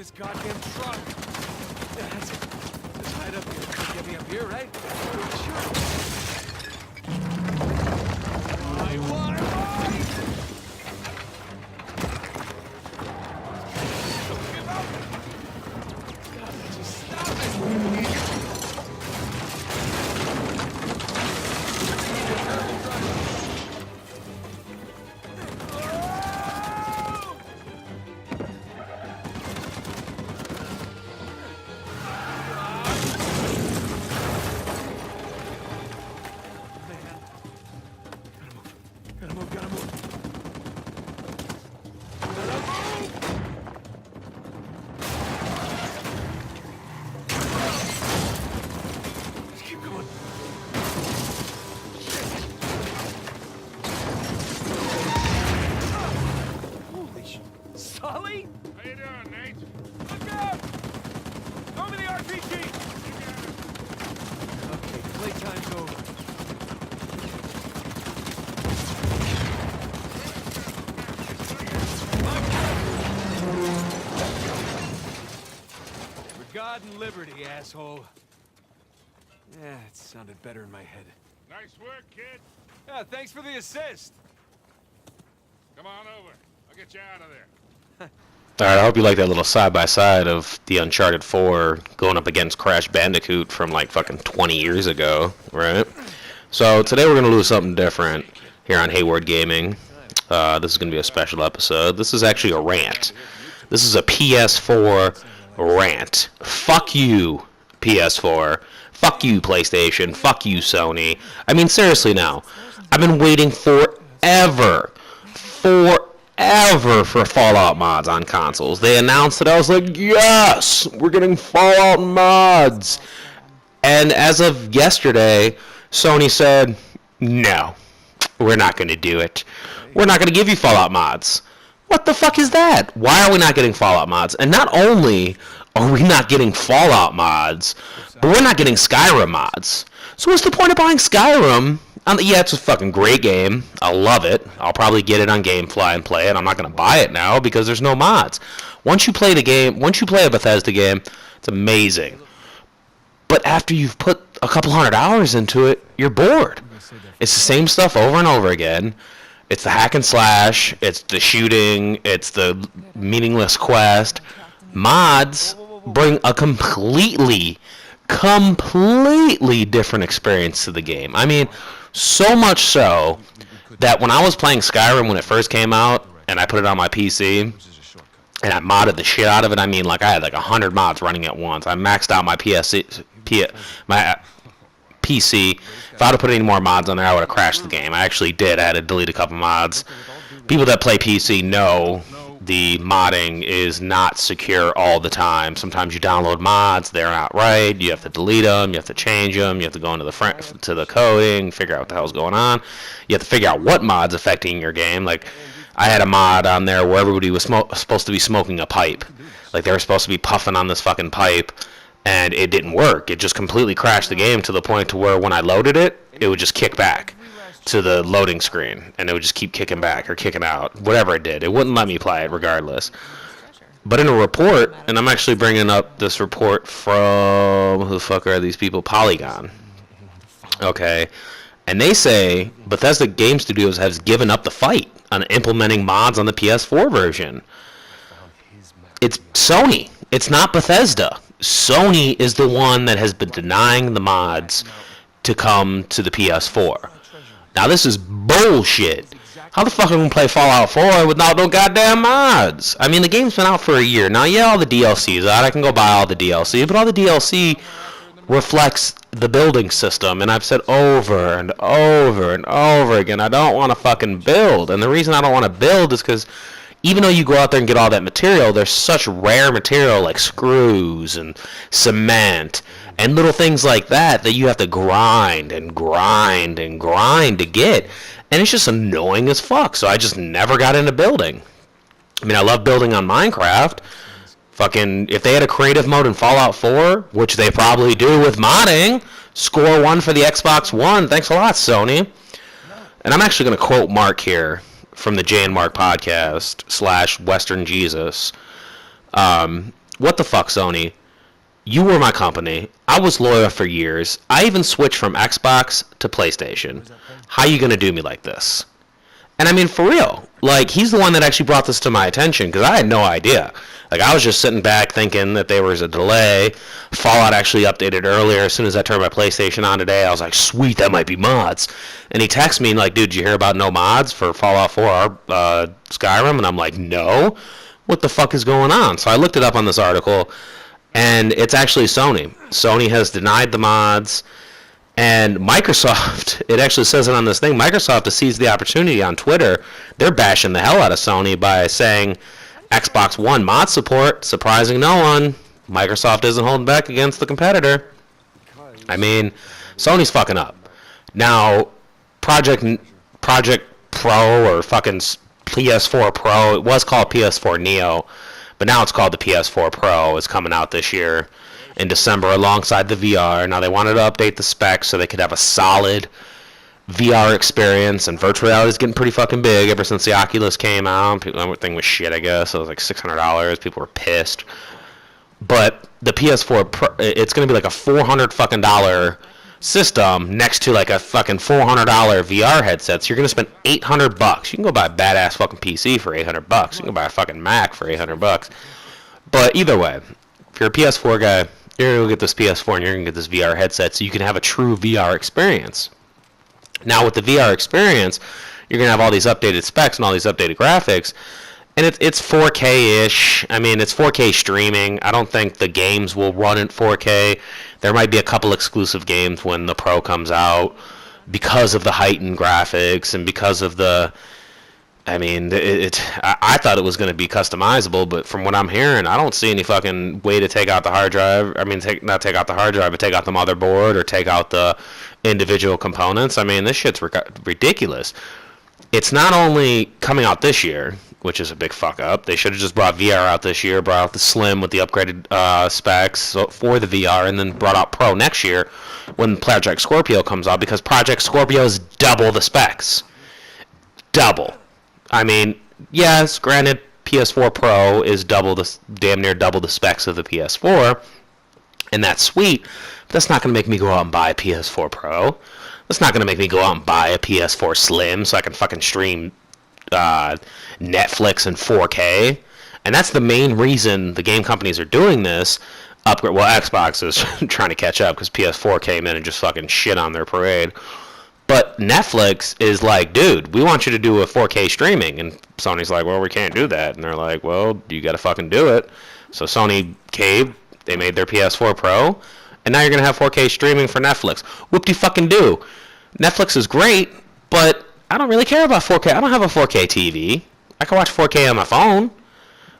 this goddamn truck? Yeah, that's it. Just hide up here. Get me up here, right? Sure. Why? Don't give up! God, just stop it! Sully? How you doing, Nate? Look out! Throw me the RPG! Okay, playtime's over. For God and liberty, asshole. Yeah, it sounded better in my head. Nice work, kid. Yeah, thanks for the assist. Come on over. I'll get you out of there. Alright, I hope you like that little side-by-side of the Uncharted 4 going up against Crash Bandicoot from like fucking 20 years ago, right? So today we're going to do something different here on Hayward Gaming. This is going to be a special episode. This is actually a rant. This is a PS4 rant. Fuck you, PS4. Fuck you, PlayStation. Fuck you, Sony. I mean, seriously now. I've been waiting forever for Fallout mods on consoles. They announced it. I was like, yes, we're getting Fallout mods. And as of yesterday, Sony said, no, we're not going to do it. We're not going to give you Fallout mods. What the fuck is that? Why are we not getting Fallout mods? And not only are we not getting Fallout mods, but we're not getting Skyrim mods. So what's the point of buying Skyrim? Yeah, it's a fucking great game. I love it. I'll probably get it on GameFly and play it. I'm not going to buy it now because there's no mods. Once you play a Bethesda game, it's amazing. But after you've put a couple hundred hours into it, you're bored. It's the same stuff over and over again. It's the hack and slash. It's the shooting. It's the meaningless quest. Mods bring a completely different experience to the game. I mean, so much so that when I was playing Skyrim when it first came out, and I put it on my PC, and I modded the shit out of it, I mean, like, I had like 100 mods running at once. I maxed out my PC. If I would have put any more mods on there, I would have crashed the game. I actually did. I had to delete a couple mods. People that play PC know the modding is not secure all the time. Sometimes you download mods, they're not right, you have to delete them, you have to change them, you have to go into the coding, figure out what the hell's going on. You have to figure out what mod's affecting your game. Like, I had a mod on there where everybody was supposed to be smoking a pipe. Like, they were supposed to be puffing on this fucking pipe, and it didn't work. It just completely crashed the game to the point to where when I loaded it, it would just kick back to the loading screen, and it would just keep kicking back or kicking out, whatever it did. It wouldn't let me play it regardless. But in a report, and I'm actually bringing up this report from, who the fuck are these people? Polygon. Okay. And they say Bethesda Game Studios has given up the fight on implementing mods on the PS4 version. It's Sony. It's not Bethesda. Sony is the one that has been denying the mods to come to the PS4. Now, this is bullshit. How the fuck am I going to play Fallout 4 without no goddamn mods? I mean, the game's been out for a year. Now, yeah, all the DLC's out. I can go buy all the DLC, but all the DLC reflects the building system, and I've said over and over and over again, I don't want to fucking build. And the reason I don't want to build is because even though you go out there and get all that material, there's such rare material like screws and cement and little things like that that you have to grind and grind and grind to get. And it's just annoying as fuck. So I just never got into building. I mean, I love building on Minecraft. Fucking, if they had a creative mode in Fallout 4, which they probably do with modding, score 1 for the Xbox One. Thanks a lot, Sony. And I'm actually going to quote Mark here from the Jay and Mark podcast / Western Jesus. what the fuck, Sony? You were my company. I was loyal for years. I even switched from Xbox to PlayStation. How you gonna do me like this? And I mean, for real, like, he's the one that actually brought this to my attention, because I had no idea. Like, I was just sitting back thinking that there was a delay. Fallout actually updated earlier. As soon as I turned my PlayStation on today, I was like, sweet, that might be mods. And he texted me, like, dude, did you hear about no mods for Fallout 4 Skyrim? And I'm like, no. What the fuck is going on? So I looked it up on this article, and it's actually Sony. Sony has denied the mods. And Microsoft, it actually says it on this thing, Microsoft has seized the opportunity on Twitter. They're bashing the hell out of Sony by saying Xbox One mod support, surprising no one. Microsoft isn't holding back against the competitor. I mean, Sony's fucking up. Now, Project Pro or fucking PS4 Pro, it was called PS4 Neo, but now it's called the PS4 Pro. It's coming out this year in December alongside the VR. Now they wanted to update the specs so they could have a solid VR experience, and virtual reality is getting pretty fucking big ever since the Oculus came out. Everything was shit, I guess. It was like $600. People were pissed. But the PS4 Pro, it's going to be like a $400 fucking dollar system next to like a fucking $400 VR headset. So you're going to spend $800. You can go buy a badass fucking PC for $800. You can go buy a fucking Mac for $800. But either way, if you're a PS4 guy, you're going to get this PS4 and you're going to get this VR headset so you can have a true VR experience. Now, with the VR experience, you're going to have all these updated specs and all these updated graphics, and it's 4K-ish. I mean, it's 4K streaming. I don't think the games will run in 4K. There might be a couple exclusive games when the Pro comes out because of the heightened graphics and because of the... I mean, I thought it was going to be customizable, but from what I'm hearing, I don't see any fucking way to take out the hard drive. I mean, not take out the hard drive, but take out the motherboard or take out the individual components. I mean, this shit's ridiculous. It's not only coming out this year, which is a big fuck up. They should have just brought VR out this year, brought out the Slim with the upgraded specs for the VR, and then brought out Pro next year when Project Scorpio comes out, because Project Scorpio is double the specs. Double. I mean, yes, granted, PS4 Pro is damn near double the specs of the PS4, and that's sweet, but that's not going to make me go out and buy a PS4 Pro. That's not going to make me go out and buy a PS4 Slim so I can fucking stream Netflix in 4K. And that's the main reason the game companies are doing this. Xbox is trying to catch up because PS4 came in and just fucking shit on their parade. But Netflix is like, dude, we want you to do a 4K streaming. And Sony's like, well, we can't do that. And they're like, well, you got to fucking do it. So Sony caved. They made their PS4 Pro. And now you're going to have 4K streaming for Netflix. Whoop-de-fucking-do. Netflix is great, but I don't really care about 4K. I don't have a 4K TV. I can watch 4K on my phone,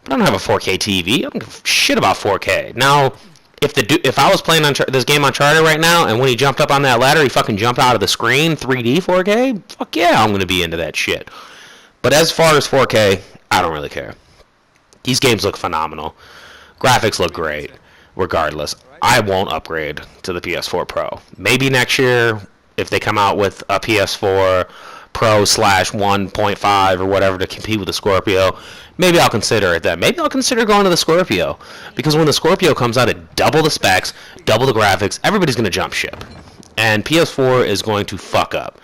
but I don't have a 4K TV. I don't give a shit about 4K. Now, if I was playing this game Uncharted right now, and when he jumped up on that ladder, he fucking jumped out of the screen, 3D 4K, fuck yeah, I'm going to be into that shit. But as far as 4K, I don't really care. These games look phenomenal. Graphics look great. Regardless, I won't upgrade to the PS4 Pro. Maybe next year, if they come out with a PS4 Pro / 1.5 or whatever to compete with the Scorpio, maybe I'll consider it then. Maybe I'll consider going to the Scorpio, because when the Scorpio comes out at double the specs, double the graphics, everybody's going to jump ship. And PS4 is going to fuck up.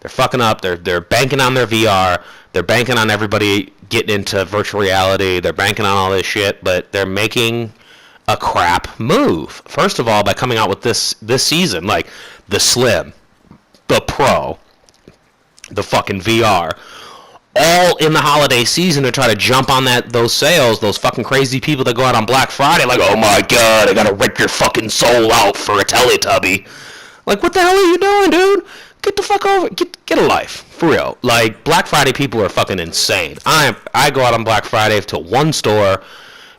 They're fucking up. They're banking on their VR. They're banking on everybody getting into virtual reality. They're banking on all this shit, but they're making a crap move. First of all, by coming out with this season, like the Slim, the Pro, the fucking VR, all in the holiday season to try to jump on those sales, those fucking crazy people that go out on Black Friday like, oh my god, I gotta rip your fucking soul out for a Teletubby. Like, what the hell are you doing, dude? Get the fuck over, get a life, for real. Like, Black Friday people are fucking insane. I go out on Black Friday to one store,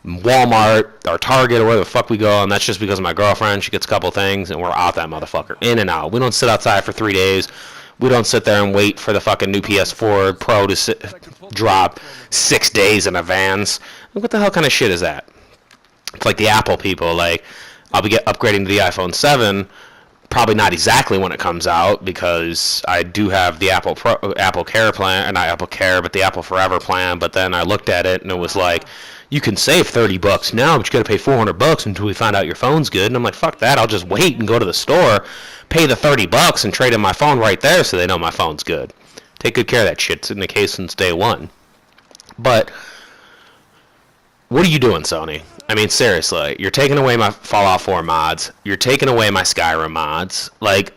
Walmart or Target or wherever the fuck we go, and that's just because of my girlfriend. She gets a couple things, and we're out that motherfucker, in and out. We don't sit outside for 3 days. We don't sit there and wait for the fucking new PS4 Pro to drop 6 days in advance. What the hell kind of shit is that? It's like the Apple people. Like, I'll be upgrading to the iPhone 7, probably not exactly when it comes out, because I do have the Apple Care plan, or not Apple Care, but the Apple Forever plan. But then I looked at it and it was like, you can save 30 bucks now, but you gotta pay 400 bucks until we find out your phone's good. And I'm like, fuck that, I'll just wait and go to the store, pay the 30 bucks and trade in my phone right there so they know my phone's good. Take good care of that shit. It's in the case since day one. But what are you doing, Sony? I mean, seriously, you're taking away my Fallout 4 mods. You're taking away my Skyrim mods. Like,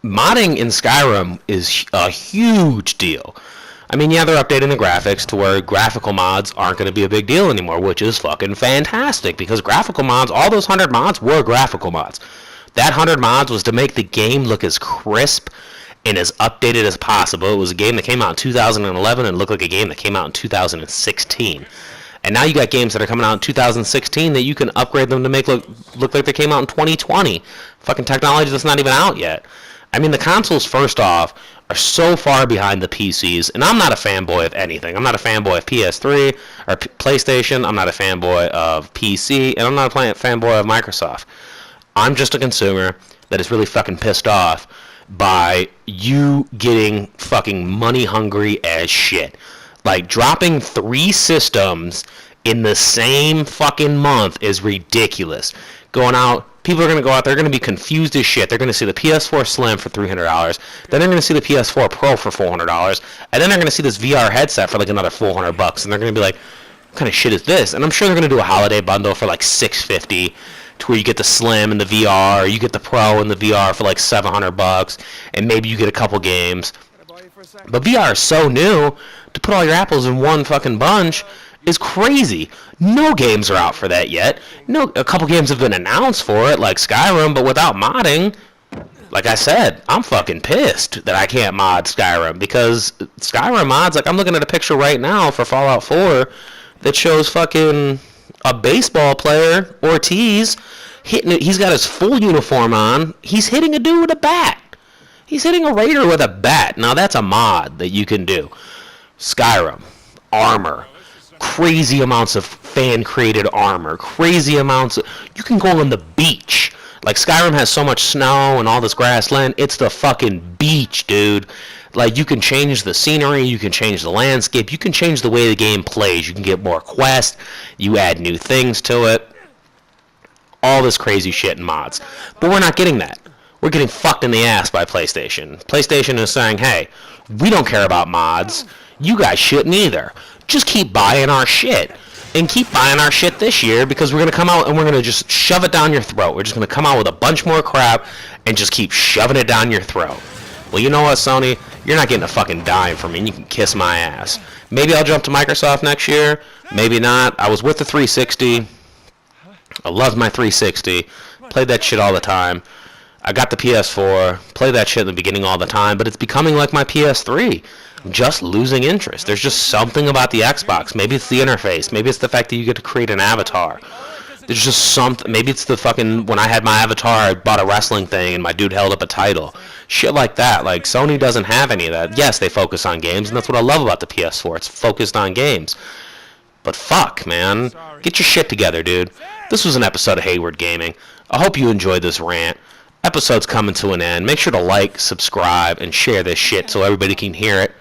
modding in Skyrim is a huge deal. I mean, yeah, they're updating the graphics to where graphical mods aren't going to be a big deal anymore, which is fucking fantastic, because graphical mods, all those 100 mods were graphical mods. That 100 mods was to make the game look as crisp and as updated as possible. It was a game that came out in 2011 and looked like a game that came out in 2016. And now you got games that are coming out in 2016 that you can upgrade them to make look like they came out in 2020. Fucking technology that's not even out yet. I mean, the consoles, first off, are so far behind the PCs, and I'm not a fanboy of anything. I'm not a fanboy of PS3 or PlayStation. I'm not a fanboy of PC, and I'm not a fanboy of Microsoft. I'm just a consumer that is really fucking pissed off by you getting fucking money hungry as shit. Like, dropping 3 systems in the same fucking month is ridiculous. Going out, people are going to go out, they're going to be confused as shit. They're going to see the PS4 Slim for $300, then they're going to see the PS4 Pro for $400, and then they're going to see this VR headset for like another $400, and they're going to be like, what kind of shit is this? And I'm sure they're going to do a holiday bundle for like $650, to where you get the Slim and the VR, or you get the Pro and the VR for like $700, and maybe you get a couple games. But VR is so new, to put all your apples in one fucking bunch is crazy. No games are out for that yet. No, a couple games have been announced for it, like Skyrim, but without modding. Like I said, I'm fucking pissed that I can't mod Skyrim, because Skyrim mods, like I'm looking at a picture right now for Fallout 4 that shows fucking a baseball player, Ortiz, hitting it. He's got his full uniform on. He's hitting a dude with a bat. He's hitting a raider with a bat. Now that's a mod that you can do. Skyrim, armor, crazy amounts of fan-created armor, crazy amounts of... You can go on the beach. Like, Skyrim has so much snow and all this grassland. It's the fucking beach, dude. Like, you can change the scenery, you can change the landscape, you can change the way the game plays. You can get more quests, you add new things to it. All this crazy shit in mods. But we're not getting that. We're getting fucked in the ass by PlayStation. PlayStation is saying, hey, we don't care about mods. You guys shouldn't either. Just keep buying our shit. And keep buying our shit this year, because we're going to come out and we're going to just shove it down your throat. We're just going to come out with a bunch more crap and just keep shoving it down your throat. Well, you know what, Sony? You're not getting a fucking dime from me, and you can kiss my ass. Maybe I'll jump to Microsoft next year. Maybe not. I was with the 360. I loved my 360. Played that shit all the time. I got the PS4. Played that shit in the beginning all the time, but it's becoming like my PS3. I'm just losing interest. There's just something about the Xbox. Maybe it's the interface. Maybe it's the fact that you get to create an avatar. There's just something. Maybe it's the fucking, when I had my avatar, I bought a wrestling thing and my dude held up a title. Shit like that. Like, Sony doesn't have any of that. Yes, they focus on games, and that's what I love about the PS4. It's focused on games. But fuck, man. Get your shit together, dude. This was an episode of Hayward Gaming. I hope you enjoyed this rant. Episode's coming to an end. Make sure to like, subscribe, and share this shit so everybody can hear it.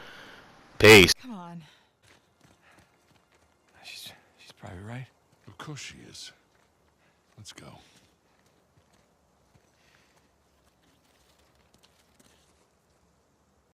Peace. Come on. She's probably right. Of course she is. Let's go.